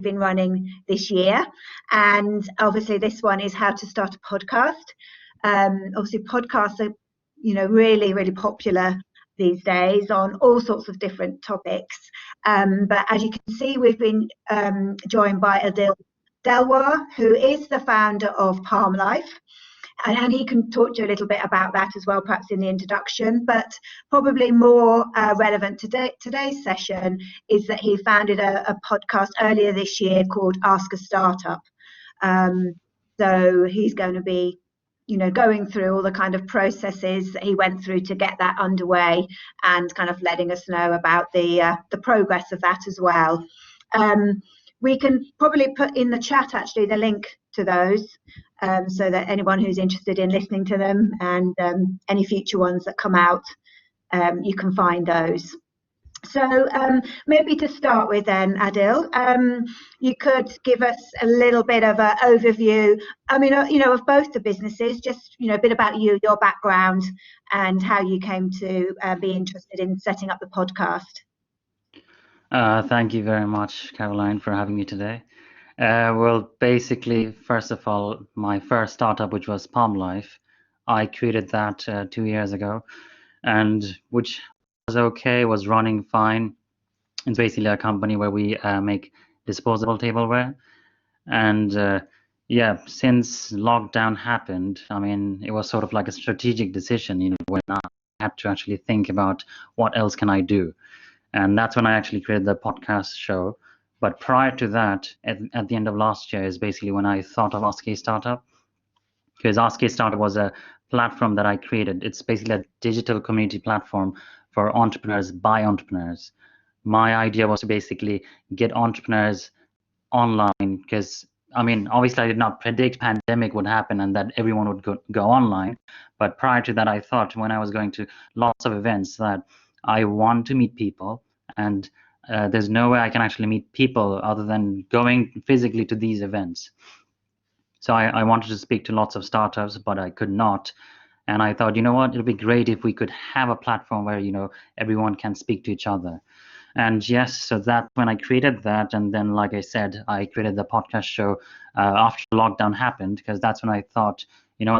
been running this year. And obviously this one is how to start a podcast. Obviously podcasts are, really, really popular these days on all sorts of different topics. But as you can see, we've been joined by Adil Delwar, who is the founder of Palm Life. And he can talk to you a little bit about that as well, perhaps in the introduction. But probably more relevant to today's session is that he founded a podcast earlier this year called Ask a Startup. So he's going to be, going through all the kind of processes that he went through to get that underway, and kind of letting us know about the progress of that as well. We can probably put in the chat actually the link to those, so that anyone who's interested in listening to them and any future ones that come out, you can find those. So maybe to start with then, Adil, you could give us a little bit of an overview, of both the businesses, just, a bit about you, your background, and how you came to be interested in setting up the podcast. Thank you very much, Caroline, for having me today. Well, basically, first of all, my first startup, which was Palm Life, I created that 2 years ago, and which was okay, was running fine. It's basically a company where we make disposable tableware. And since lockdown happened, it was sort of like a strategic decision, when I had to actually think about what else can I do. And that's when I actually created the podcast show. But prior to that, at the end of last year is basically when I thought of Ask a Startup, because Ask a Startup was a platform that I created. It's basically a digital community platform for entrepreneurs by entrepreneurs. My idea was to basically get entrepreneurs online, because obviously I did not predict pandemic would happen and that everyone would go online. But prior to that, I thought when I was going to lots of events that I want to meet people, and there's no way I can actually meet people other than going physically to these events. So I wanted to speak to lots of startups, but I could not. And I thought, what, it'd be great if we could have a platform where, everyone can speak to each other. And yes, so that's when I created that. And then, like I said, I created the podcast show after lockdown happened, because that's when I thought,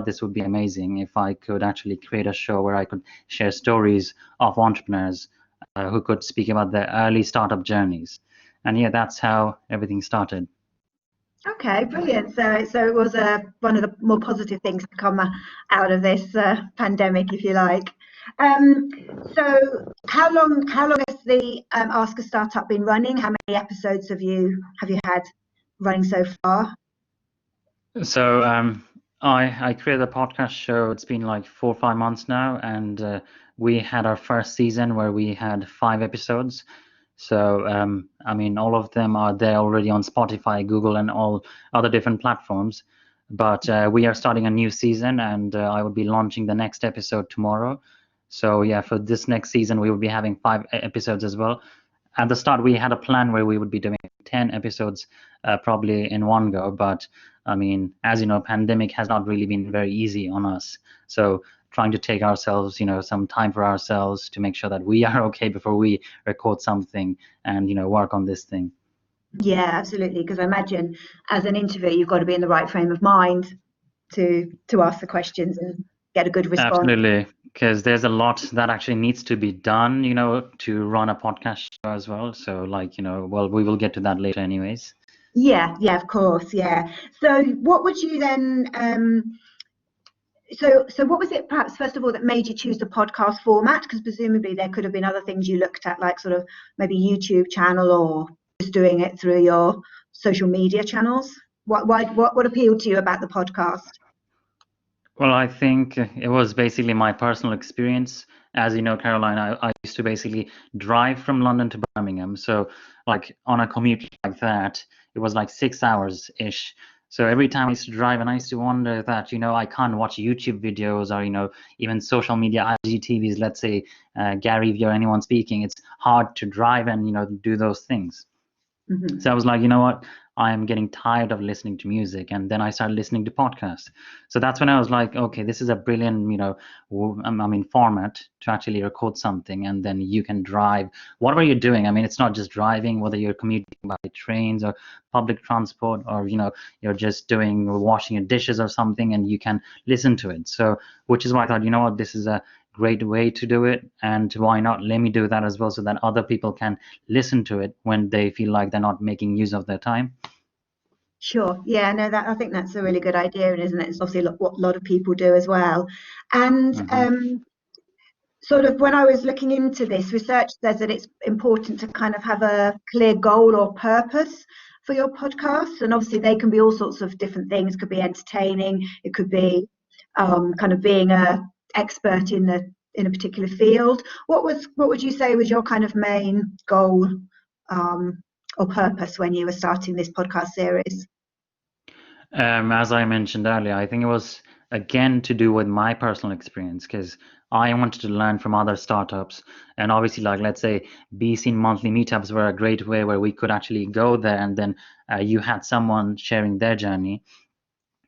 this would be amazing if I could actually create a show where I could share stories of entrepreneurs who could speak about their early startup journeys. And yeah, that's how everything started. Okay, brilliant. So it was one of the more positive things to come out of this pandemic, if you like. So how long has the Ask a Startup been running? How many episodes have you had running so far? So I created a podcast show. It's been like 4 or 5 months now, and we had our first season where we had 5 episodes. So all of them are there already on Spotify, Google, and all other different platforms. But we are starting a new season, and I will be launching the next episode tomorrow. So yeah, for this next season, we will be having 5 episodes as well. At the start, we had a plan where we would be doing 10 episodes probably in one go. But as you know, pandemic has not really been very easy on us. So trying to take ourselves, some time for ourselves to make sure that we are okay before we record something and, work on this thing. Yeah, absolutely. Because I imagine as an interviewer, you've got to be in the right frame of mind to ask the questions and get a good response. Absolutely, because there's a lot that actually needs to be done, to run a podcast show as well. So we will get to that later anyways. Yeah, of course. Yeah. So what would you then, so what was it perhaps first of all that made you choose the podcast format? Because presumably there could have been other things you looked at, like sort of maybe YouTube channel or just doing it through your social media channels. What appealed to you about the podcast? Well, I think it was basically my personal experience. As you know, Caroline, I used to basically drive from London to Birmingham. So like on a commute like that, it was like 6 hours ish. So every time I used to drive, and I used to wonder that, I can't watch YouTube videos or, even social media IGTVs, let's say Gary Vee or anyone speaking. It's hard to drive and, do those things. Mm-hmm. So I was like, what, I am getting tired of listening to music, and then I started listening to podcasts. So that's when I was like, okay, this is a brilliant, format to actually record something, and then you can drive whatever you're doing. I mean, it's not just driving, whether you're commuting by trains or public transport, or you're just doing washing your dishes or something, and you can listen to it. So, which is why I thought, you know what, this is a great way to do it, and why not let me do that as well, so that other people can listen to it when they feel like they're not making use of their time. Sure. Yeah, no, I think that's a really good idea, isn't it? It's obviously what a lot of people do as well. And sort of when I was looking into this, research says that it's important to kind of have a clear goal or purpose for your podcasts. And obviously they can be all sorts of different things. It could be entertaining. It could be kind of being a expert in a particular field. What would you say was your kind of main goal or purpose when you were starting this podcast series? As I mentioned earlier, I think it was again to do with my personal experience, because I wanted to learn from other startups. And obviously, like, let's say BC monthly meetups were a great way where we could actually go there, and then you had someone sharing their journey.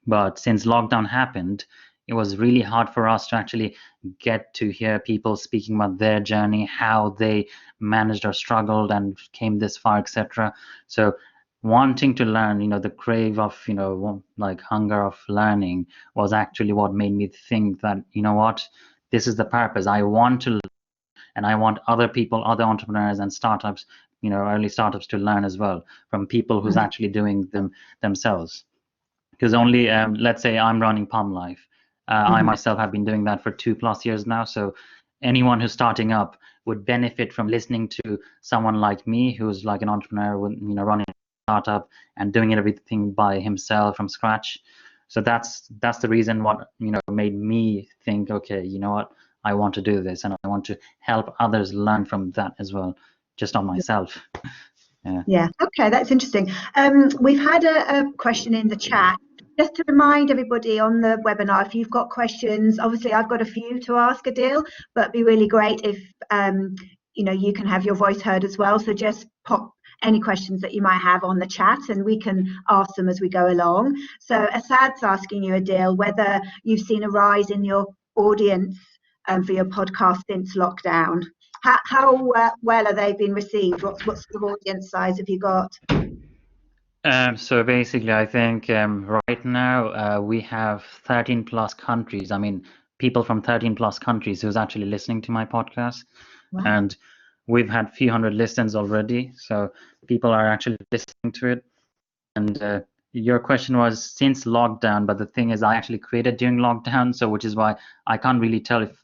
But since lockdown happened, it was really hard for us to actually get to hear people speaking about their journey, how they managed or struggled and came this far, etc. So wanting to learn, the crave of, like hunger of learning was actually what made me think that, what, this is the purpose. I want to, and I want other people, other entrepreneurs and startups, early startups, to learn as well from people who's actually doing them themselves. Because only, let's say I'm running Palm Life. I myself have been doing that for 2+ years now. So anyone who's starting up would benefit from listening to someone like me, who's like an entrepreneur, running a startup and doing everything by himself from scratch. So that's the reason what made me think, okay, you know what, I want to do this, and I want to help others learn from that as well, just on myself. Yeah. Okay, that's interesting. We've had a question in the chat. Just to remind everybody on the webinar, if you've got questions, obviously I've got a few to ask Adil, but it'd be really great if you can have your voice heard as well. So just pop any questions that you might have on the chat, and we can ask them as we go along. So Asad's asking you, Adil, whether you've seen a rise in your audience for your podcast since lockdown. How well are they being received? What sort of audience size have you got? So basically, I think right now we have 13+ countries. I mean, people from 13+ countries who's actually listening to my podcast. Wow. And we've had few hundred listens already. So people are actually listening to it. And your question was since lockdown, but the thing is, I actually created during lockdown, so which is why I can't really tell if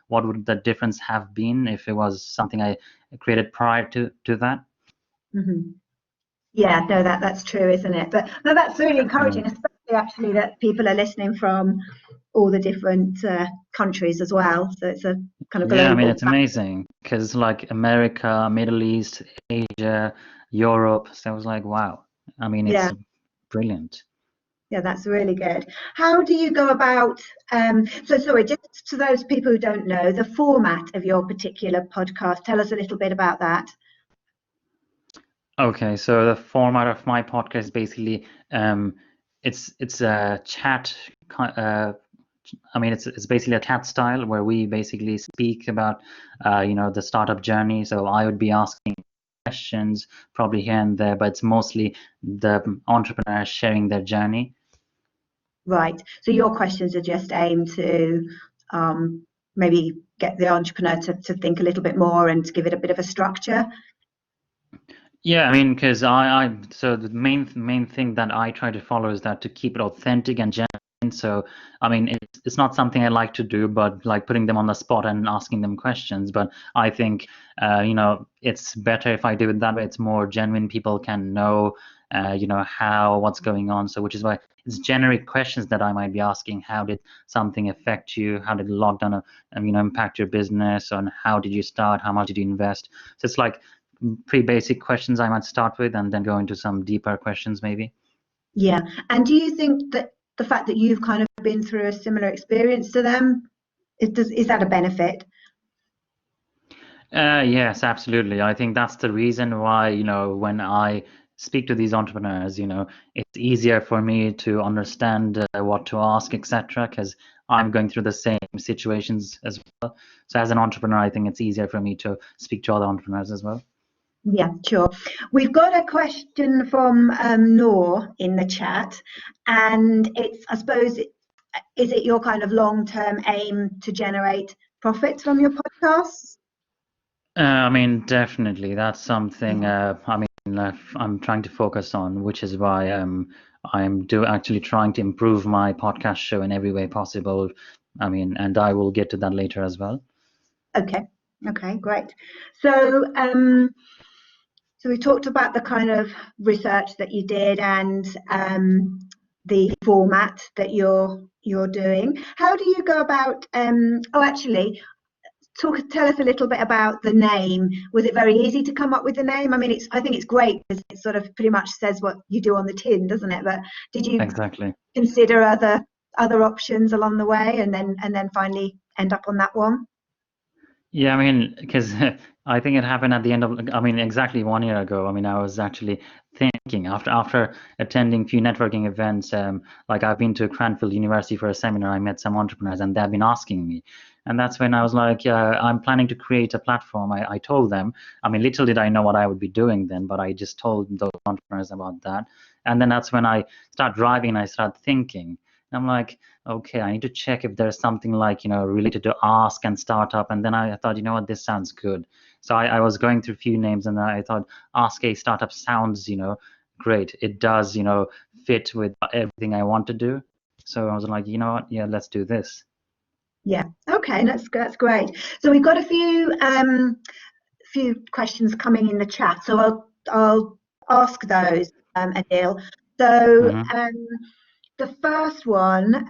what would the difference have been if it was something I created prior to that. Mm-hmm. Yeah, no, that's true, isn't it? But no, that's really encouraging, especially actually that people are listening from all the different countries as well. So it's a kind of global. Yeah, I mean, it's amazing because like America, Middle East, Asia, Europe. So I was like, wow. I mean, it's brilliant. Yeah, that's really good. How do you go about, so sorry, just to those people who don't know, the format of your particular podcast, tell us a little bit about that. Okay, so the format of my podcast basically, it's a chat. I mean, it's basically a chat style where we basically speak about, the startup journey. So I would be asking questions probably here and there, but it's mostly the entrepreneurs sharing their journey. Right. So your questions are just aimed to maybe get the entrepreneur to think a little bit more and to give it a bit of a structure. Yeah, I mean, because so the main thing that I try to follow is that to keep it authentic and genuine. So, I mean, it's not something I like to do, but like putting them on the spot and asking them questions. But I think, it's better if I do it that way. It's more genuine. People can know, what's going on. So, which is why it's generic questions that I might be asking. How did something affect you? How did lockdown, impact your business? And how did you start? How much did you invest? So it's like pretty basic questions I might start with, and then go into some deeper questions maybe. Yeah. And do you think that the fact that you've kind of been through a similar experience to them, is that a benefit? Yes, absolutely. I think that's the reason why, when I speak to these entrepreneurs, it's easier for me to understand what to ask, etc., because I'm going through the same situations as well. So as an entrepreneur, I think it's easier for me to speak to other entrepreneurs as well. Yeah, sure. We've got a question from Noor in the chat, and it's, I suppose, is it your kind of long-term aim to generate profits from your podcasts? I mean, definitely, that's something. I'm trying to focus on, which is why I'm actually trying to improve my podcast show in every way possible. I mean, and I will get to that later as well. Okay, great. So, so we talked about the kind of research that you did and the format that you're doing. How do you go about? Actually, tell us a little bit about the name. Was it very easy to come up with the name? I mean, I think it's great because it sort of pretty much says what you do on the tin, doesn't it? But did you Exactly consider other options along the way, and then finally end up on that one? Yeah, I mean, because I think it happened at the end of, I mean, exactly 1 year ago. I mean, I was actually thinking after attending few networking events, like I've been to Cranfield University for a seminar, I met some entrepreneurs and they've been asking me. And that's when I was like, I'm planning to create a platform. I told them, I mean, little did I know what I would be doing then, but I just told those entrepreneurs about that. And then that's when I start driving and I start thinking. I'm like, okay, I need to check if there's something like, related to Ask and Startup. And then I thought, you know what, this sounds good. So I was going through a few names and I thought Ask a Startup sounds, great. It does, fit with everything I want to do. So I was like, you know what, yeah, let's do this. Yeah, okay, that's great. So we've got a few questions coming in the chat. So I'll ask those, Adil. So the first one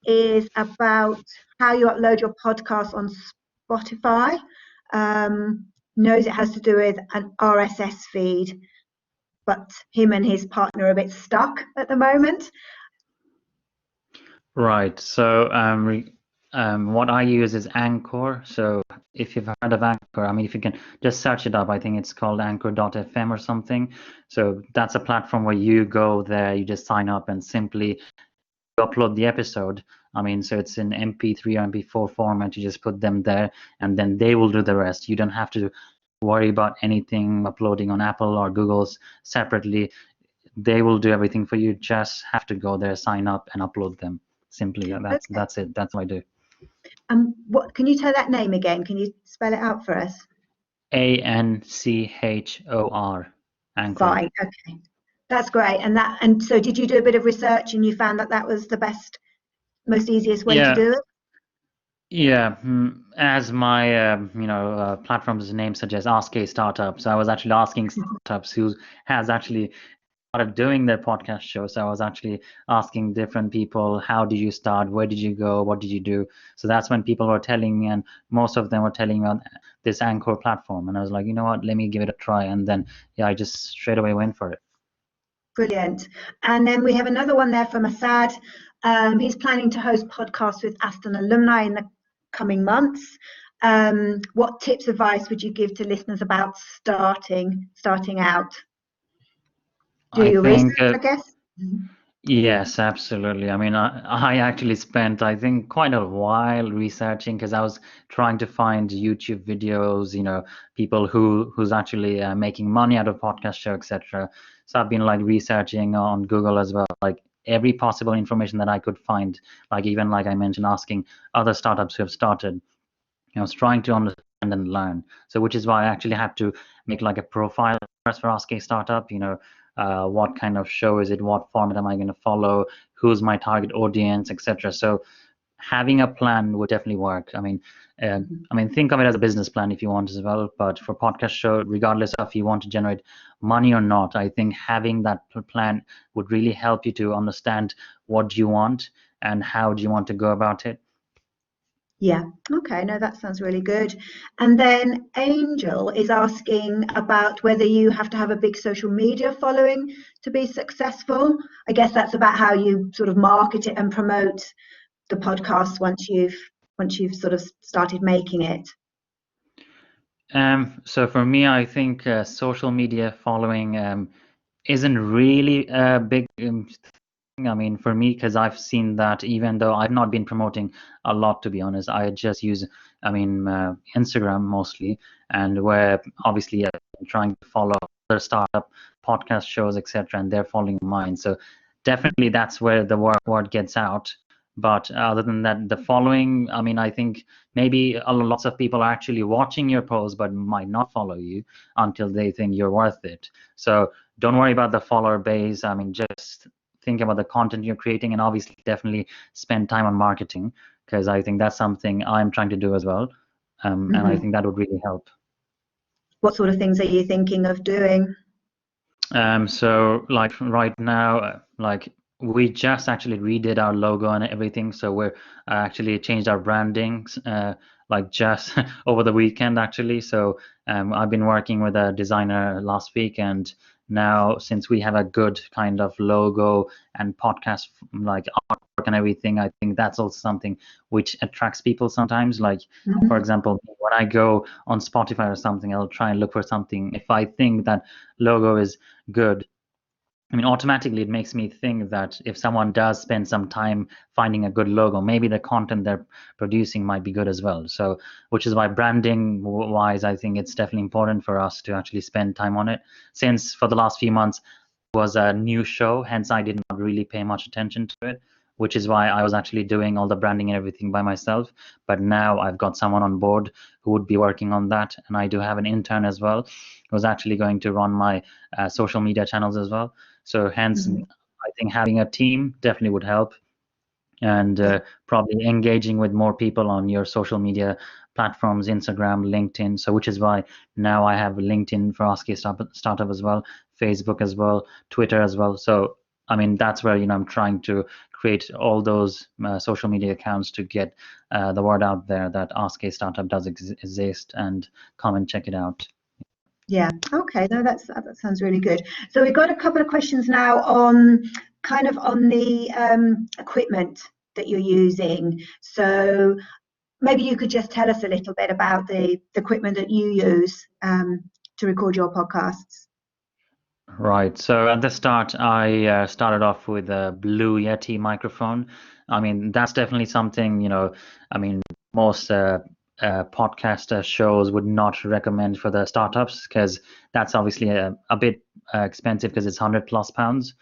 is about how you upload your podcast on Spotify. Knows it has to do with an RSS feed, but him and his partner are a bit stuck at the moment. Right. So what I use is Anchor. So if you've heard of Anchor, I mean, if you can just search it up, I think it's called Anchor.fm or something. So that's a platform where you go there, you just sign up and simply upload the episode. I mean, so it's in MP3 or MP4 format. You just put them there, and then they will do the rest. You don't have to worry about anything uploading on Apple or Google's separately. They will do everything for you. Just have to go there, sign up, and upload them. Simply, that's it. That's what I do. What can you tell that name again? Can you spell it out for us? Anchor. Anchor. Fine. Okay. That's great. And so did you do a bit of research and you found that was the most easiest way to do it? Yeah, as my platform's name suggests, Ask a Startup. So I was actually asking startups who has actually started doing their podcast show. So I was actually asking different people, how did you start? Where did you go? What did you do? So that's when people were telling me, and most of them were telling me on this Anchor platform. And I was like, you know what, let me give it a try. And then, yeah, I just straight away went for it. Brilliant. And then we have another one there from Asad. He's planning to host podcasts with Aston alumni in the coming months. What tips, advice would you give to listeners about starting out? Do your research, I guess. Yes, absolutely. I mean, I actually spent, I think, quite a while researching because I was trying to find YouTube videos, people who's actually making money out of podcast show, etc. So I've been like researching on Google as well, like every possible information that I could find, like even like I mentioned, asking other startups who have started, I was trying to understand and learn. So which is why I actually had to make like a profile first for Ask a Startup, what kind of show is it, what format am I going to follow, who's my target audience, etc. So having a plan would definitely work. I mean, think of it as a business plan if you want as well. But for podcast show, regardless of if you want to generate money or not, I think having that plan would really help you to understand what do you want and how do you want to go about it. Yeah, okay, no, that sounds really good. And then Angel is asking about whether you have to have a big social media following to be successful. I guess that's about how you sort of market it and promote the podcast once you've sort of started making it. So for me, I think social media following isn't really a big thing. I mean, for me, because I've seen that even though I've not been promoting a lot, to be honest, I just use, I mean, Instagram mostly, and where obviously I'm trying to follow other startup podcast shows, etc., and they're following mine. So definitely that's where the word gets out. But other than that, the following, I mean, I think maybe lots of people are actually watching your posts but might not follow you until they think you're worth it. So don't worry about the follower base. I mean, just think about the content you're creating, and obviously definitely spend time on marketing, because I think that's something I'm trying to do as well. And I think that would really help. What sort of things are you thinking of doing? So like right now, like we just actually redid our logo and everything. So we're actually changed our branding, like just over the weekend actually. So I've been working with a designer last week, and now since we have a good kind of logo and podcast like artwork and everything, I think that's also something which attracts people sometimes. Like for example, when I go on Spotify or something, I'll try and look for something. If I think that logo is good, I mean, automatically it makes me think that if someone does spend some time finding a good logo, maybe the content they're producing might be good as well. So, which is why branding wise, I think it's definitely important for us to actually spend time on it. Since for the last few months it was a new show, hence I did not really pay much attention to it, which is why I was actually doing all the branding and everything by myself. But now I've got someone on board who would be working on that, and I do have an intern as well who's actually going to run my social media channels as well. So hence, I think having a team definitely would help, and probably engaging with more people on your social media platforms, Instagram, LinkedIn. So which is why now I have LinkedIn for Ask a Startup as well, Facebook as well, Twitter as well. So I mean, that's where I'm trying to create all those social media accounts to get the word out there that Ask a Startup does exist, and come and check it out. Yeah, okay, no, that sounds really good. So we've got a couple of questions now on kind of on the equipment that you're using. So maybe you could just tell us a little bit about the equipment that you use to record your podcasts. Right. So at the start, I started off with a Blue Yeti microphone. I mean, that's definitely something, I mean, most podcaster shows would not recommend for the startups, because that's obviously a bit expensive, because it's £100+.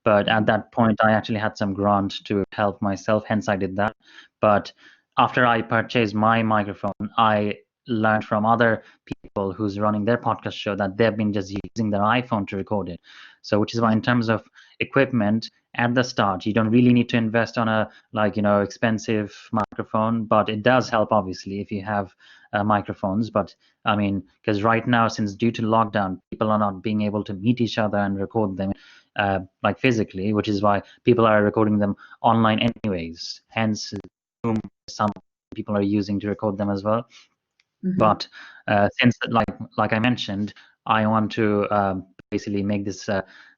But at that point, I actually had some grant to help myself, hence I did that. But after I purchased my microphone, I learned from other people who's running their podcast show that they've been just using their iPhone to record it. So which is why in terms of equipment at the start, you don't really need to invest on a expensive microphone, but it does help obviously if you have microphones. But I mean, because right now, since due to lockdown, people are not being able to meet each other and record them like physically, which is why people are recording them online anyways. Hence, Zoom, some people are using to record them as well. But since like I mentioned, I want to basically make this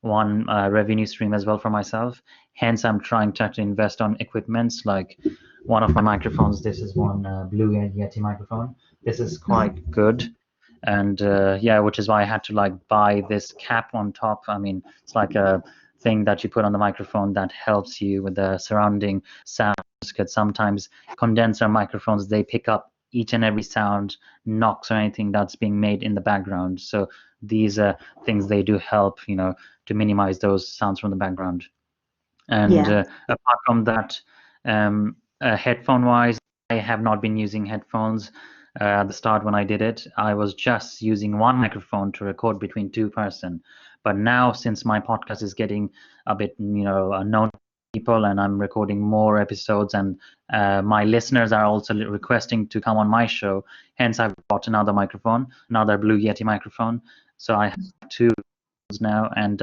one revenue stream as well for myself. Hence, I'm trying to actually invest on equipments like one of my microphones. This is one Blue Yeti microphone. This is quite good, and yeah, which is why I had to like buy this cap on top. I mean, it's like a thing that you put on the microphone that helps you with the surrounding sounds, because sometimes condenser microphones, they pick up each and every sound, knocks or anything that's being made in the background. So these things, they do help, to minimize those sounds from the background. And Yeah. apart from that, headphone wise, I have not been using headphones. At the start when I did it, I was just using one microphone to record between two person. But now, since my podcast is getting a bit, known to people, and I'm recording more episodes, and my listeners are also requesting to come on my show, hence I've bought another microphone, another Blue Yeti microphone. So I have two now, and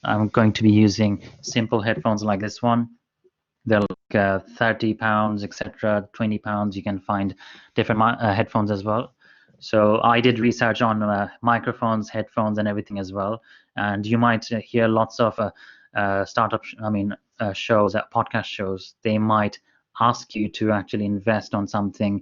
I'm going to be using simple headphones like this one. They're like £30, etc., £20. You can find different headphones as well. So I did research on microphones, headphones, and everything as well. And you might hear lots of startup, shows, podcast shows. They might ask you to actually invest on something,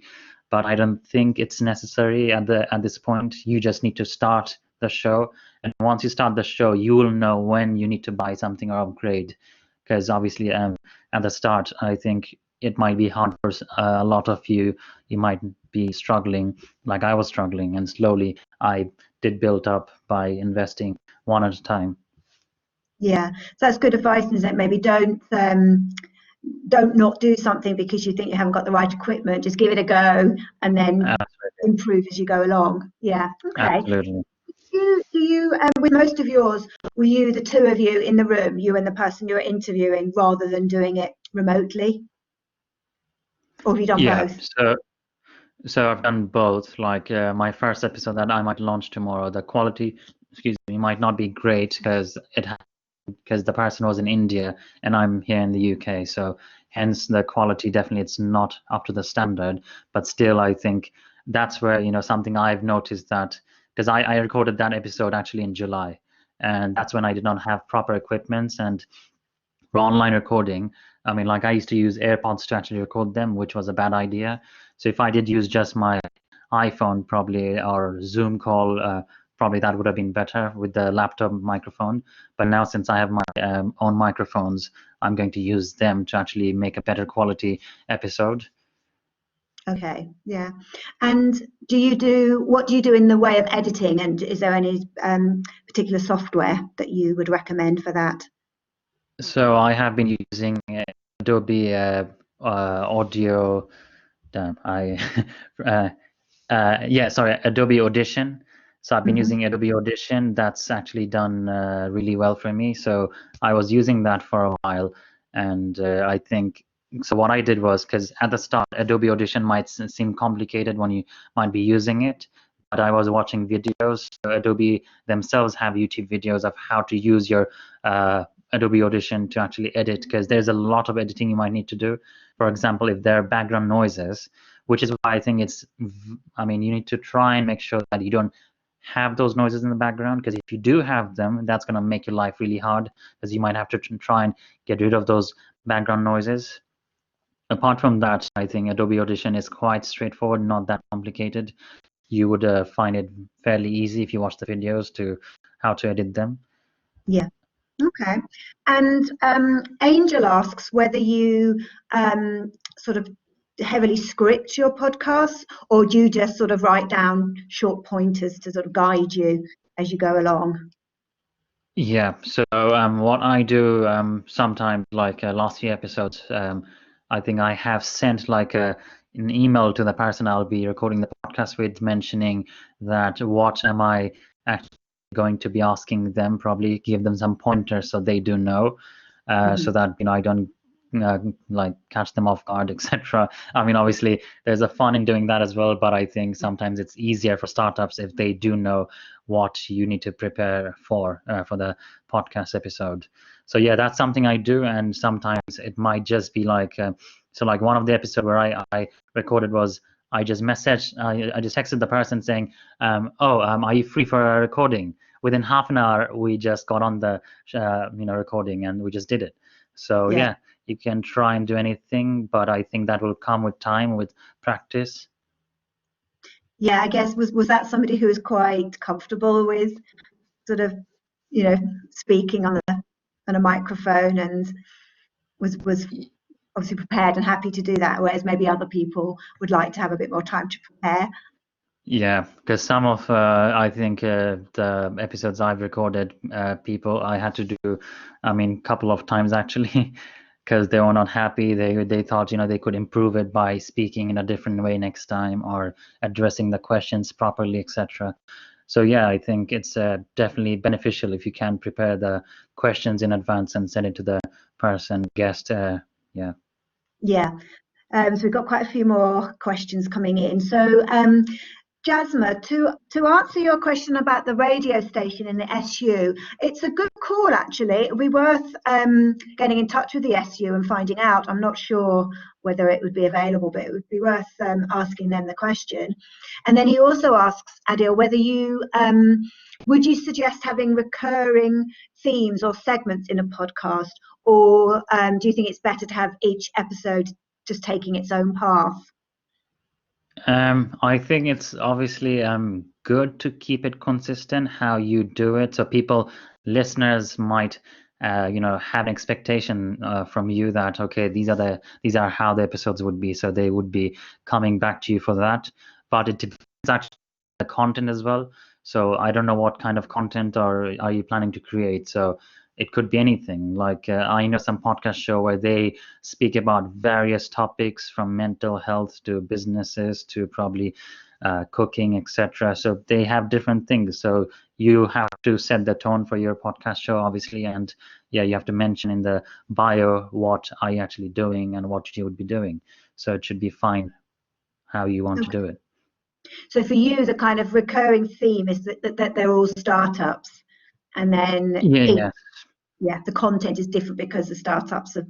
but I don't think it's necessary at this point. You just need to start the show, And once you start the show, you will know when you need to buy something or upgrade. Because obviously, at the start, I think it might be hard for a lot of you. You might be struggling, like I was struggling, and slowly I did build up by investing one at a time. Yeah, so that's good advice, isn't it? Maybe don't not do something because you think you haven't got the right equipment. Just give it a go and then Absolutely. improve as you go along. Yeah. Okay. Absolutely. Do you with most of yours, were you the two of you in the room, you and the person you were interviewing, rather than doing it remotely? Or have you done Yeah. both? So I've done both. Like my first episode that I might launch tomorrow, the quality, excuse me, might not be great because the person was in India and I'm here in the UK. So hence the quality definitely it's not up to the standard. But still, I think that's where something I've noticed that because I recorded that episode actually in July, and that's when I did not have proper equipment and for online recording. I mean, like I used to use AirPods to actually record them, which was a bad idea. So if I did use just my iPhone, probably or Zoom call, probably that would have been better with the laptop microphone. But now since I have my own microphones, I'm going to use them to actually make a better quality episode. Okay, yeah. And what do you do in the way of editing? And is there any particular software that you would recommend for that? So I have been using Adobe Audio. Damn, uh, yeah, sorry, Adobe Audition. So I've been Mhm. using Adobe Audition. That's actually done really well for me. So I was using that for a while, and I think so. What I did was because at the start, Adobe Audition might seem complicated when you might be using it, but I was watching videos. So Adobe themselves have YouTube videos of how to use your Adobe Audition to actually edit, because there's a lot of editing you might need to do. For example, if there are background noises, which is why I think I mean, you need to try and make sure that you don't have those noises in the background, because if you do have them, that's going to make your life really hard, because you might have to try and get rid of those background noises. Apart from that, I think Adobe Audition is quite straightforward, not that complicated. You would find it fairly easy if you watch the videos to how to edit them. Yeah. Okay. And Angel asks whether you sort of heavily script your podcasts, or do you just sort of write down short pointers to sort of guide you as you go along? Yeah, so what I do sometimes, like last few episodes, I think I have sent like an email to the person I'll be recording the podcast with, mentioning that what am I actually going to be asking them, probably give them some pointers so they do know, so Mhm. that I don't like catch them off guard, etc. I mean, obviously there's a fun in doing that as well, but I think sometimes it's easier for startups if they do know what you need to prepare for the podcast episode. So yeah, that's something I do, and sometimes it might just be like so like one of the episode where I recorded was I just I just texted the person saying are you free for a recording. Within half an hour we just got on the recording, and we just did it. So Yeah. yeah, you can try and do anything, but I think that will come with time, with practice. Yeah, I guess was that somebody who was quite comfortable with sort of, you know, speaking on a microphone and was obviously prepared and happy to do that, whereas maybe other people would like to have a bit more time to prepare. Yeah, because some of I think the episodes I've recorded, people I had to do, I mean, couple of times actually, because they were not happy. They thought they could improve it by speaking in a different way next time, or addressing the questions properly, etc. So yeah, I think it's definitely beneficial if you can prepare the questions in advance and send it to the person guest. Yeah. Yeah. So we've got quite a few more questions coming in. So Jasma, to answer your question about the radio station in the SU, it's a good call actually. It'd be worth getting in touch with the SU and finding out. I'm not sure whether it would be available, but it would be worth asking them the question. And then he also asks, Adil, whether you would you suggest having recurring themes or segments in a podcast, or do you think it's better to have each episode just taking its own path? I think it's obviously good to keep it consistent how you do it, so listeners might have an expectation from you that okay, these are how the episodes would be, so they would be coming back to you for that. But it depends actually on the content as well. So I don't know what kind of content are you planning to create. So it could be anything. Like I know some podcast show where they speak about various topics from mental health to businesses to probably cooking, etc. So they have different things. So you have to set the tone for your podcast show, obviously, and yeah, you have to mention in the bio what are you actually doing and what you would be doing. So it should be fine how you want to Okay. do it. So for you, the kind of recurring theme is that they're all startups, and then Yeah, the content is different because the startups are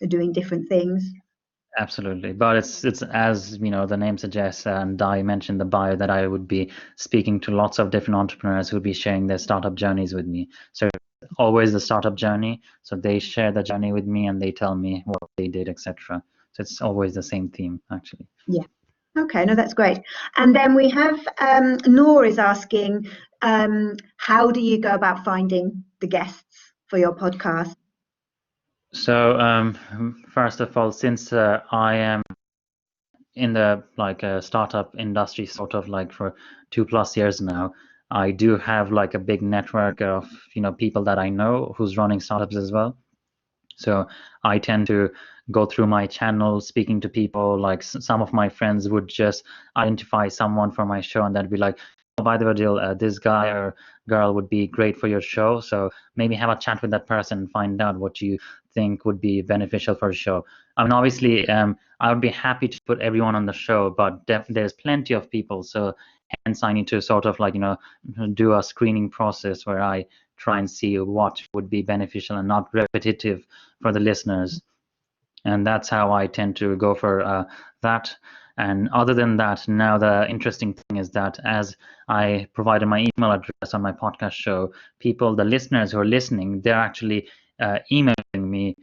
doing different things. absolutely. But it's as the name suggests, and I mentioned the bio that I would be speaking to lots of different entrepreneurs who would be sharing their startup journeys with me. So always the startup journey. So they share the journey with me and they tell me what they did, etc. So it's always the same theme, actually. Yeah. Okay, no, that's great. And then we have Noor is asking, how do you go about finding the guests for your podcast? So first of all, since I am in the startup industry sort of like for 2+ years now, I do have like a big network of people that I know who's running startups as well. So I tend to go through my channel speaking to people. Like some of my friends would just identify someone for my show and they'd be like, oh, by the way, Adil, this guy or girl would be great for your show, so maybe have a chat with that person and find out what you think would be beneficial for the show. I mean, obviously, I would be happy to put everyone on the show, but there's plenty of people, so hence I need to sort of do a screening process where I try and see what would be beneficial and not repetitive for the listeners. And that's how I tend to go for that. And other than that, now the interesting thing is that as I provided my email address on my podcast show, the listeners who are listening, they're actually emailing me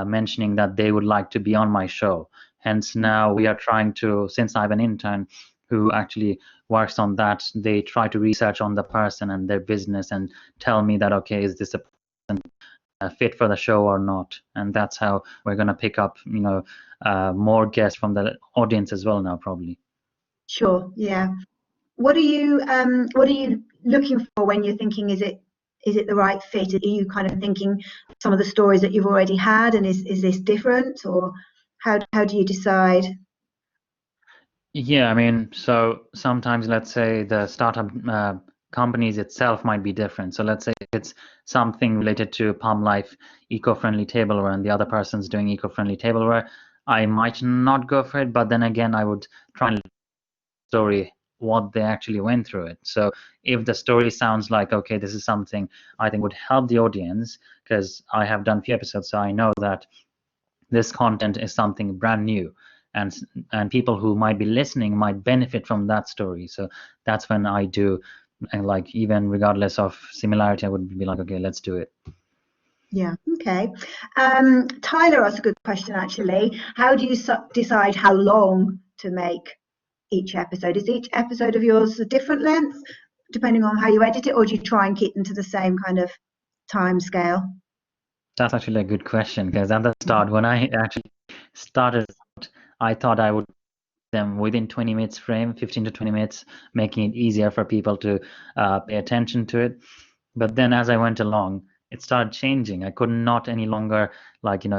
mentioning that they would like to be on my show. Hence, now we are trying to, since I have an intern who actually works on that, they try to research on the person and their business and tell me that, okay, is this a person fit for the show or not? And that's how we're going to pick up more guests from the audience as well now, probably. Sure, yeah. What are you looking for when you're thinking, is it the right fit? Are you kind of thinking some of the stories that you've already had, and is this different, or how do you decide? Yeah, I mean, so sometimes let's say the startup companies itself might be different. So let's say it's something related to Palm Life eco-friendly tableware and the other person's doing eco-friendly tableware, I might not go for it, but then again, I would try and story what they actually went through it. So if the story sounds like, okay, this is something I think would help the audience, because I have done few episodes, so I know that this content is something brand new, and people who might be listening might benefit from that story. So that's when I do, and like even regardless of similarity, I would be like, okay, let's do it. Yeah, okay. Tyler asked a good question actually. How do you decide how long to make each episode? Is each episode of yours a different length depending on how you edit it, or do you try and keep them to the same kind of time scale? That's actually a good question, because at the start, when I actually started, I thought I would them within 20 minutes frame, 15 to 20 minutes, making it easier for people to pay attention to it. But then as I went along, it started changing. I could not any longer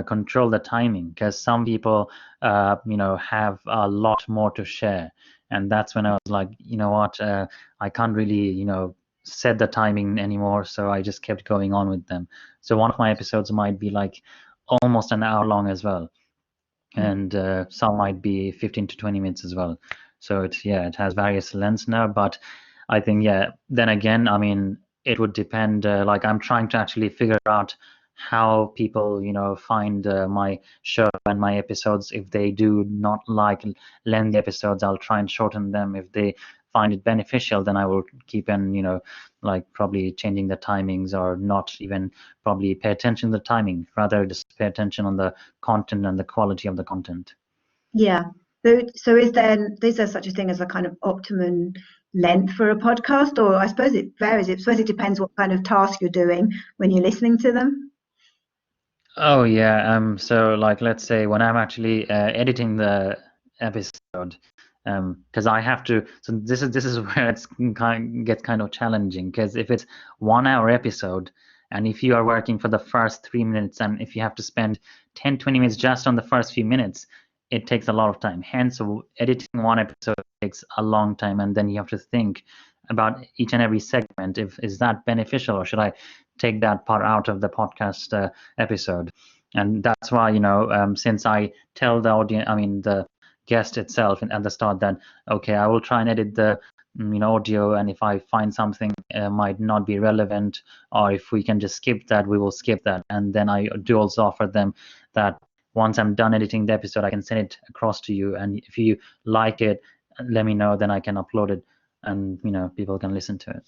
control the timing, because some people have a lot more to share. And that's when I was like, you know what, I can't really set the timing anymore. So I just kept going on with them. So one of my episodes might be like almost an hour long as well, and some might be 15 to 20 minutes as well. So it has various lengths now, but I think, yeah, then again, I mean, it would depend. Like I'm trying to actually figure out how people find my show and my episodes. If they do not like lengthy episodes, I'll try and shorten them. If they find it beneficial, then I will keep on probably changing the timings, or not even probably pay attention to the timing, rather just pay attention on the content and the quality of the content. Yeah. So is there such a thing as a kind of optimum length for a podcast, or I suppose it varies. I suppose it depends what kind of task you're doing when you're listening to them. Oh yeah. So like, let's say when I'm actually editing the episode, because I have to. So this is where gets kind of challenging, because if it's 1 hour episode, and if you are working for the first 3 minutes, and if you have to spend 10-20 minutes just on the first few minutes, it takes a lot of time. Hence, editing one episode takes a long time, and then you have to think about each and every segment. If is that beneficial, or should I take that part out of the podcast episode? And that's why, since I tell the audience, I mean the guest itself at the start, that okay, I will try and edit the audio, and if I find something might not be relevant, or if we can just skip that, we will skip that. And then I do also offer them that once I'm done editing the episode, I can send it across to you, and if you like it, let me know, then I can upload it, and people can listen to it.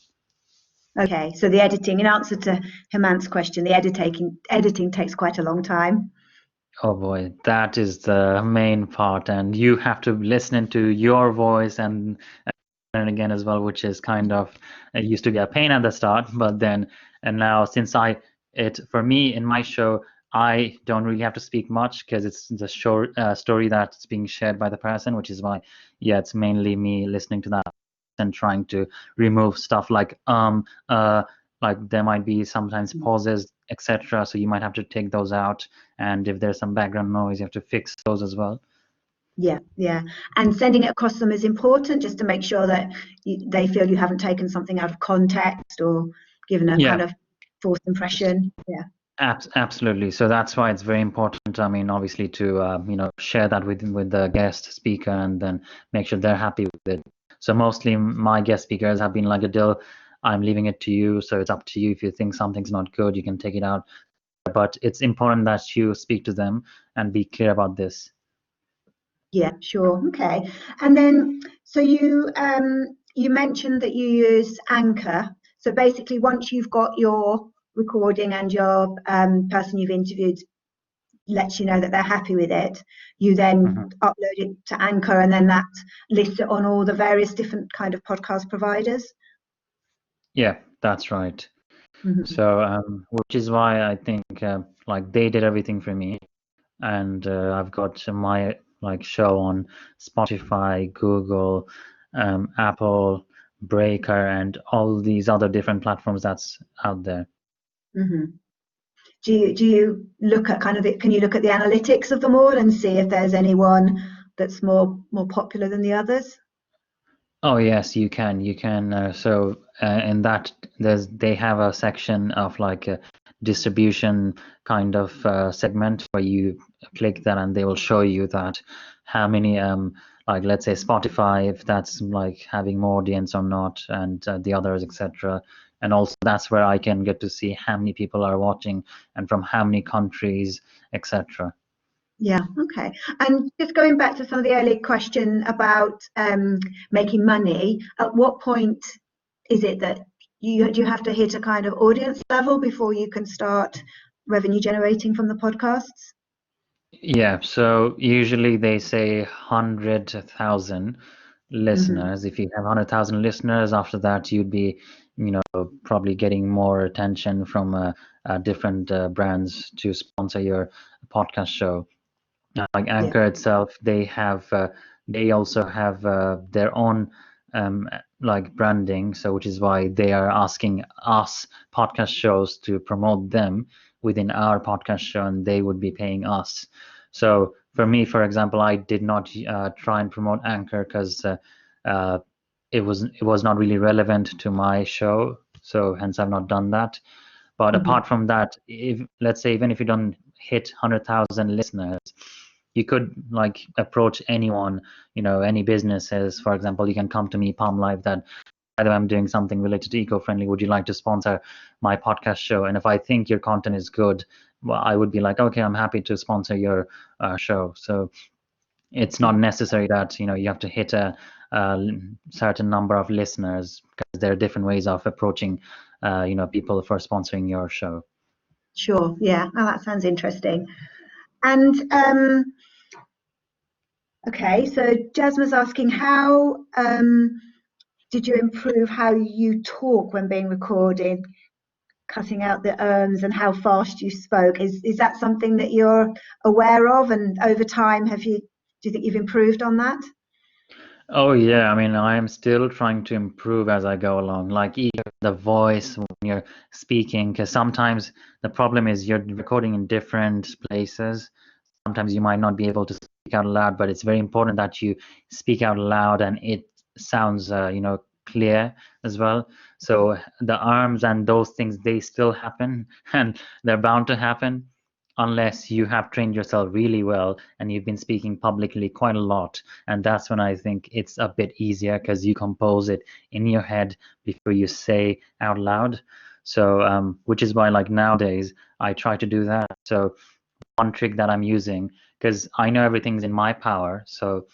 Okay, so the editing, in answer to Hemant's question, the editing takes quite a long time. Oh boy, that is the main part, and you have to listen to your voice and again as well, which is kind of, it used to be a pain at the start, but then, and now since for me in my show, I don't really have to speak much, because it's the short story that's being shared by the person, which is why, yeah, it's mainly me listening to that and trying to remove stuff like like there might be sometimes pauses, etc. So you might have to take those out, and if there's some background noise, you have to fix those as well. Yeah, yeah. And sending it across them is important, just to make sure that they feel you haven't taken something out of context or given a kind of false impression. Yeah. Absolutely. So that's why it's very important. I mean, obviously, to share that with the guest speaker, and then make sure they're happy with it. So mostly my guest speakers have been like, Adil, I'm leaving it to you. So it's up to you. If you think something's not good, you can take it out. But it's important that you speak to them and be clear about this. Yeah, sure. Okay. And then, so you mentioned that you use Anchor. So basically, once you've got your recording and your person you've interviewed lets you know that they're happy with it, you then upload it to Anchor, and then that lists it on all the various different kind of podcast providers. Yeah, that's right. So, which is why I think like they did everything for me, and I've got my show on Spotify, Google, Apple, Breaker, and all these other different platforms that's out there. Do you look at can you look at the analytics of them all and see if there's anyone that's more popular than the others? Oh yes, you can. You can. So in that, they have a section of like a distribution kind of segment, where you click that, and they will show you that how many like, let's say Spotify, if that's like having more audience or not, and the others, etc. And also that's where I can get to see how many people are watching and from how many countries, etc. Yeah, okay. And just going back to some of the earlier question about making money, at what point is it that do you have to hit a kind of audience level before you can start revenue generating from the podcasts? Yeah, so usually they say 100,000 listeners. If you have 100,000 listeners, after that you'd be, probably getting more attention from different brands to sponsor your podcast show. Like Anchor itself, they also have their own like branding, so which is why they are asking us podcast shows to promote them within our podcast show, and they would be paying us. So for me, for example, I did not try and promote Anchor, because it was not really relevant to my show, so hence I've not done that. But apart from that, if let's say even if you don't hit 100,000 listeners, you could like approach anyone, any businesses. For example, you can come to me, Palm Life, that either I'm doing something related to eco-friendly, would you like to sponsor my podcast show? And if I think your content is good, well, I would be like, okay, I'm happy to sponsor your show. So it's not necessary that you have to hit a certain number of listeners, because there are different ways of approaching people for sponsoring your show. Sure. Yeah. Oh, that sounds interesting. And Okay, so Jasmine's asking, how did you improve how you talk when being recorded, cutting out the ums and how fast you spoke? Is that something that you're aware of, and over time do you think you've improved on that? Oh yeah, I mean, I am still trying to improve as I go along. Like even the voice when you're speaking, because sometimes the problem is you're recording in different places. Sometimes you might not be able to speak out loud, but it's very important that you speak out loud and it sounds, clear as well. So the arms and those things, they still happen and they're bound to happen unless you have trained yourself really well and you've been speaking publicly quite a lot. And that's when I think it's a bit easier because you compose it in your head before you say out loud. So, which is why, like nowadays, I try to do that. So one trick that I'm using, because I know everything's in my power. So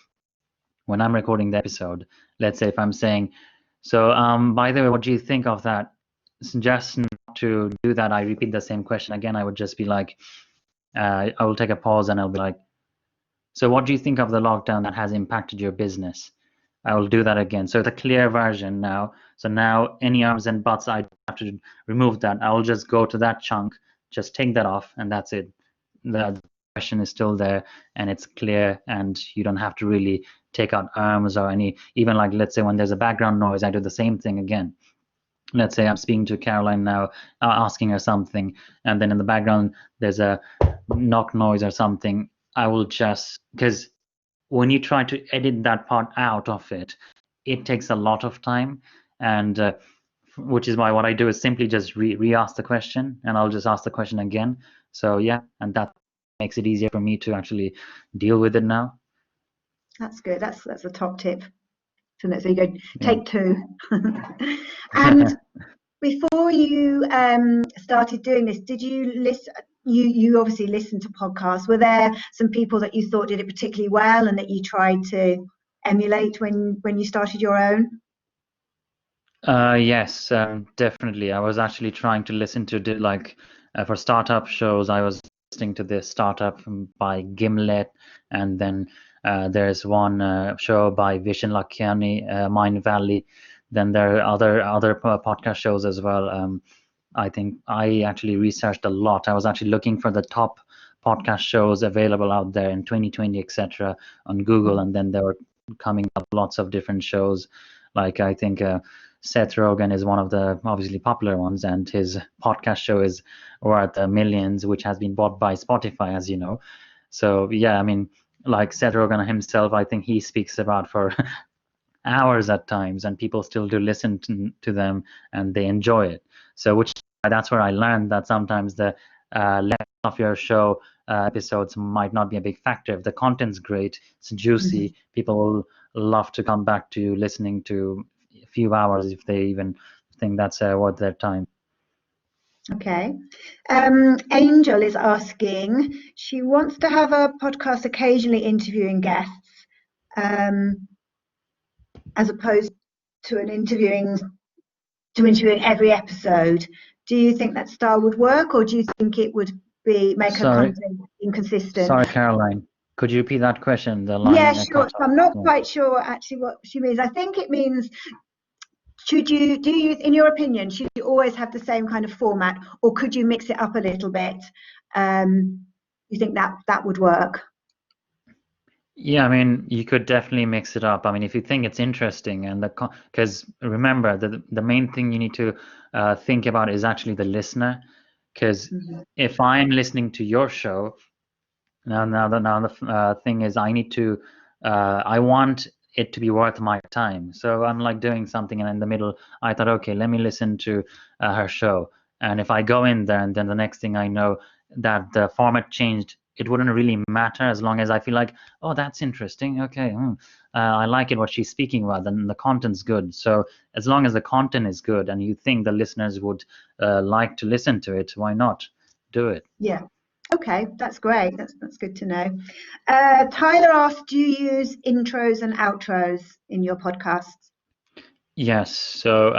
when I'm recording the episode, let's say if I'm saying, so by the way, what do you think of that? Just not to do that, I repeat the same question again. I would just be like, I will take a pause and I'll be like, so what do you think of the lockdown that has impacted your business? I will do that again. So the clear version now. So now any arms and buts, I have to remove that. I will just go to that chunk, just take that off, and that's it. The question is still there and it's clear, and you don't have to really take out arms or any, even like, let's say when there's a background noise, I do the same thing again. Let's say I'm speaking to Caroline now, asking her something, and then in the background there's a knock noise or something. I will just, because when you try to edit that part out of it, it takes a lot of time, and which is why what I do is simply just re-ask the question, and I'll just ask the question again. So yeah, and that makes it easier for me to actually deal with it now. That's good. That's a top tip. So you go Yeah. take two. And before you started doing this, did you listen? You obviously listened to podcasts. Were there some people that you thought did it particularly well and that you tried to emulate when you started your own? Yes, definitely. I was actually trying to listen to for startup shows. I was listening to this startup by Gimlet, and then there's one show by Vishen Lakhiani, Mind Valley. Then there are other podcast shows as well. I think I actually researched a lot. I was actually looking for the top podcast shows available out there in 2020, etc., on Google, and then there were coming up lots of different shows. Like I think Seth Rogen is one of the obviously popular ones, and his podcast show is worth millions, which has been bought by Spotify, as you know. So yeah, I mean, like Seth Rogen himself, I think he speaks about for hours at times, and people still do listen to them and they enjoy it. So which that's where I learned that sometimes the length of your show episodes might not be a big factor. If the content's great, it's juicy, people will love to come back to listening to a few hours if they even think that's worth their time. Okay. Angel is asking, she wants to have a podcast occasionally interviewing guests, as opposed to interviewing every episode. Do you think that style would work, or do you think it would make her Sorry, content inconsistent? sorry, Caroline. Could you repeat that question? The Yeah, line sure. cut So off. I'm not Yeah. quite sure actually what she means. I think it means, in your opinion, should you always have the same kind of format, or could you mix it up a little bit? You think that would work? Yeah, I mean, you could definitely mix it up. I mean, if you think it's interesting, and because remember, the main thing you need to think about is actually the listener. Because Mhm. if I'm listening to your show, now the thing is, I want it to be worth my time. So I'm like doing something, and in the middle, I thought, okay, let me listen to her show. And if I go in there, and then the next thing I know, that the format changed, it wouldn't really matter as long as I feel like, oh, that's interesting. Okay, I like it what she's speaking about, and the content's good. So as long as the content is good, and you think the listeners would like to listen to it, why not do it? Yeah. Okay, that's great. That's good to know. Tyler asked, do you use intros and outros in your podcasts? Yes. So,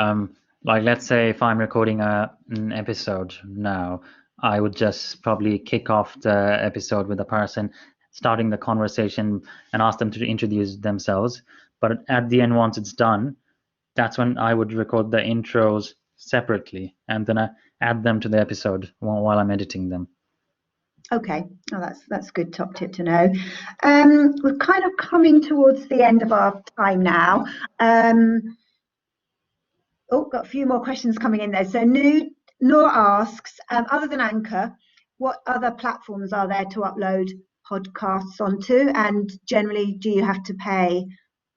like, let's say if I'm recording an episode now, I would just probably kick off the episode with a person starting the conversation and ask them to introduce themselves. But at the end, once it's done, that's when I would record the intros separately, and then I add them to the episode while I'm editing them. Okay, oh, that's a good top tip to know. We're kind of coming towards the end of our time now. Got a few more questions coming in there. So Noor asks, other than Anchor, what other platforms are there to upload podcasts onto? And generally, do you have to pay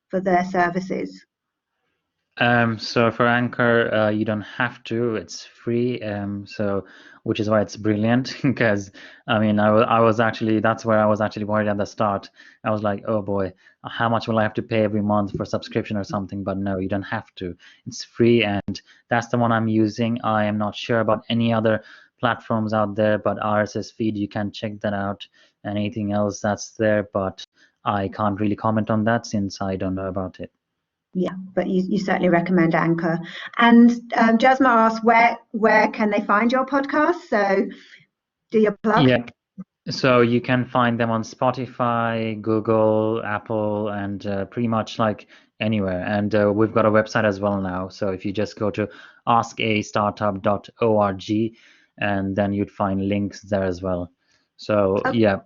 for their services? So for Anchor, you don't have to. It's free. So which is why it's brilliant because I mean I was actually that's where I was actually worried at the start. I was like, oh boy, how much will I have to pay every month for subscription or something? But no, you don't have to. It's free, and that's the one I'm using. I am not sure about any other platforms out there, but RSS feed, you can check that out. And anything else that's there, but I can't really comment on that since I don't know about it. Yeah, but you certainly recommend Anchor. And Jasma asks, where can they find your podcast? So do your plug. Yeah. So you can find them on Spotify, Google, Apple, and pretty much like anywhere. And we've got a website as well now. So if you just go to askastartup.org, and then you'd find links there as well. So Okay. yeah.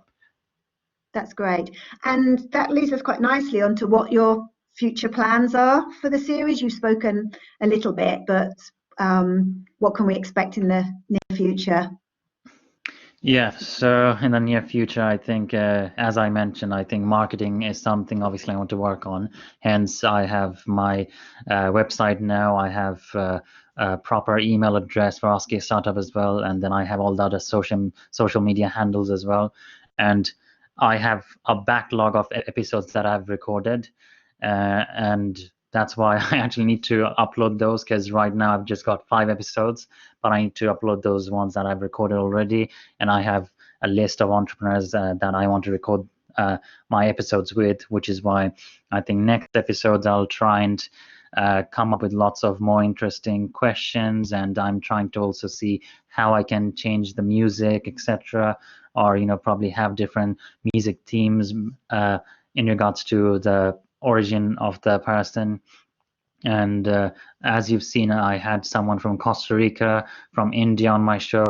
That's great. And that leads us quite nicely onto what your future plans are for the series. You've spoken a little bit, but what can we expect in the near future? Yeah, so in the near future, I think, as I mentioned, I think marketing is something obviously I want to work on. Hence, I have my website now. I have a proper email address for Ask a Startup as well, and then I have all the other social media handles as well. And I have a backlog of episodes that I've recorded, and that's why I actually need to upload those because right now I've just got 5 episodes, but I need to upload those ones that I've recorded already. And I have a list of entrepreneurs that I want to record my episodes with, which is why I think next episodes I'll try and come up with lots of more interesting questions, and I'm trying to also see how I can change the music, etc., or probably have different music themes in regards to the origin of the person. And as you've seen, I had someone from Costa Rica, from India on my show.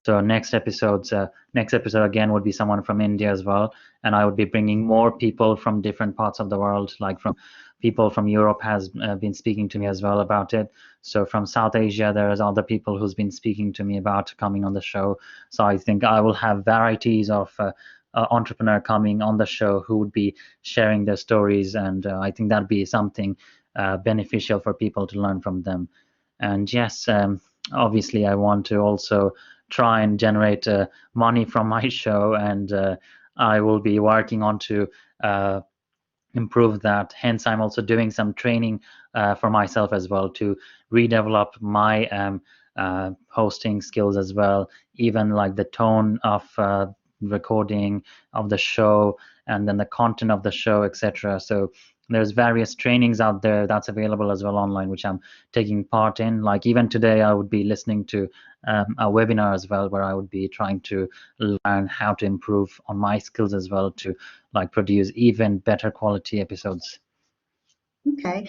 So next episode again would be someone from India as well, and I would be bringing more people from different parts of the world, like from people from Europe has been speaking to me as well about it. So from South Asia, there's other people who's been speaking to me about coming on the show. So I think I will have varieties of entrepreneur coming on the show who would be sharing their stories, and I think that'd be something beneficial for people to learn from them. And yes, obviously I want to also try and generate money from my show, and I will be working on to improve that. Hence, I'm also doing some training for myself as well to redevelop my hosting skills as well, even like the tone of recording of the show, and then the content of the show, etc. So there's various trainings out there that's available as well online, which I'm taking part in. Like even today, I would be listening to a webinar as well, where I would be trying to learn how to improve on my skills as well to like produce even better quality episodes. Okay.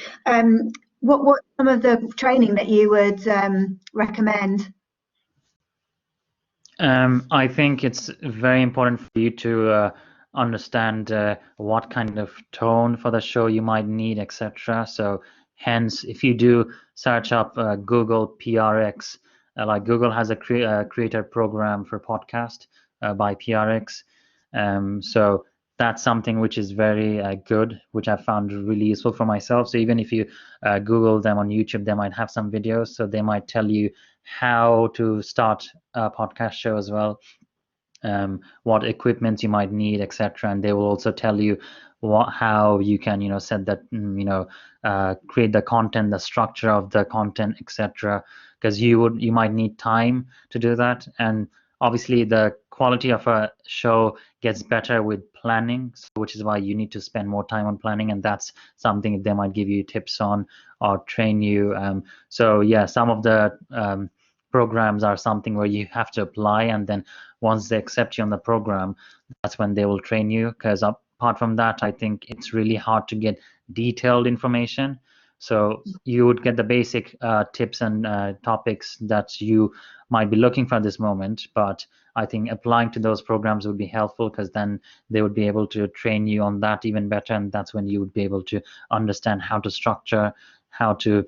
What some of the training that you would recommend? I think it's very important for you to understand what kind of tone for the show you might need, etc. So hence, if you do search up Google PRX, like Google has a creator program for podcast by PRX. So that's something which is very good, which I found really useful for myself. So even if you Google them on YouTube, they might have some videos. So they might tell you how to start a podcast show as well, what equipment you might need, etc. And they will also tell you how you can set that, create the content, the structure of the content, etc. Because you might need time to do that, and obviously the quality of a show gets better with planning, which is why you need to spend more time on planning, and that's something they might give you tips on or train you. So yeah, some of the programs are something where you have to apply, and then once they accept you on the program, that's when they will train you. Because apart from that, I think it's really hard to get detailed information. So you would get the basic tips and topics that you might be looking for at this moment, but I think applying to those programs would be helpful, because then they would be able to train you on that even better, and that's when you would be able to understand how to structure, how to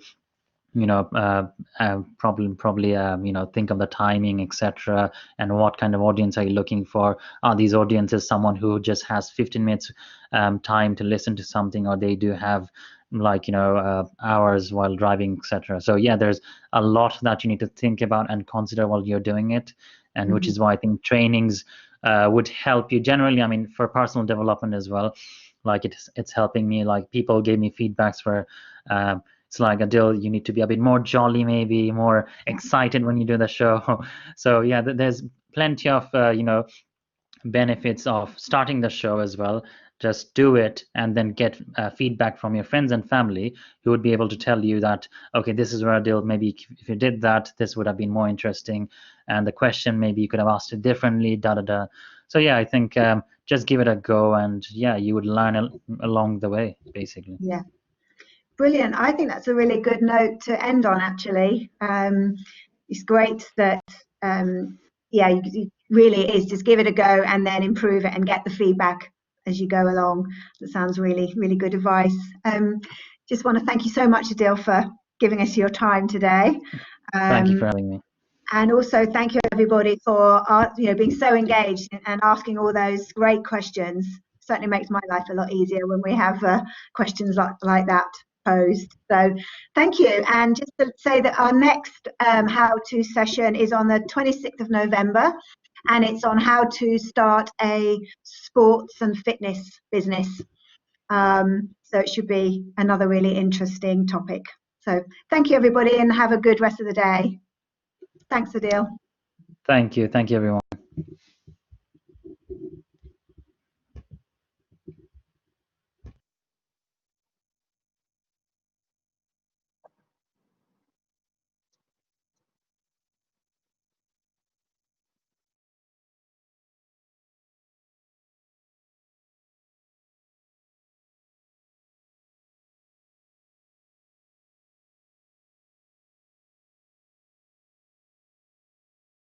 probably think of the timing, etc., and what kind of audience are you looking for. Are these audiences someone who just has 15 minutes time to listen to something, or they do have hours while driving, etc.? So yeah, there's a lot that you need to think about and consider while you're doing it, and which is why I think trainings would help you generally. I mean, for personal development as well, like it's helping me. Like, people gave me feedbacks for it's like, Adil, you need to be a bit more jolly, maybe more excited when you do the show. So yeah, there's plenty of benefits of starting the show as well. Just do it and then get feedback from your friends and family, who would be able to tell you that, okay, this is where, Adil, maybe if you did that, this would have been more interesting, and the question, maybe you could have asked it differently, da da da. So yeah, I think just give it a go, and yeah, you would learn along the way, basically. Yeah. Brilliant. I think that's a really good note to end on, actually. It's great that, it really is just give it a go and then improve it and get the feedback as you go along. That sounds really, really good advice. Just want to thank you so much, Adil, for giving us your time today. Thank you for having me. And also thank you, everybody, for being so engaged and asking all those great questions. Certainly makes my life a lot easier when we have questions like that posed. So thank you. And just to say that our next how-to session is on the 26th of November, and it's on how to start a sports and fitness business. So it should be another really interesting topic. So thank you, everybody, and have a good rest of the day. Thanks, Adil. Thank you, everyone.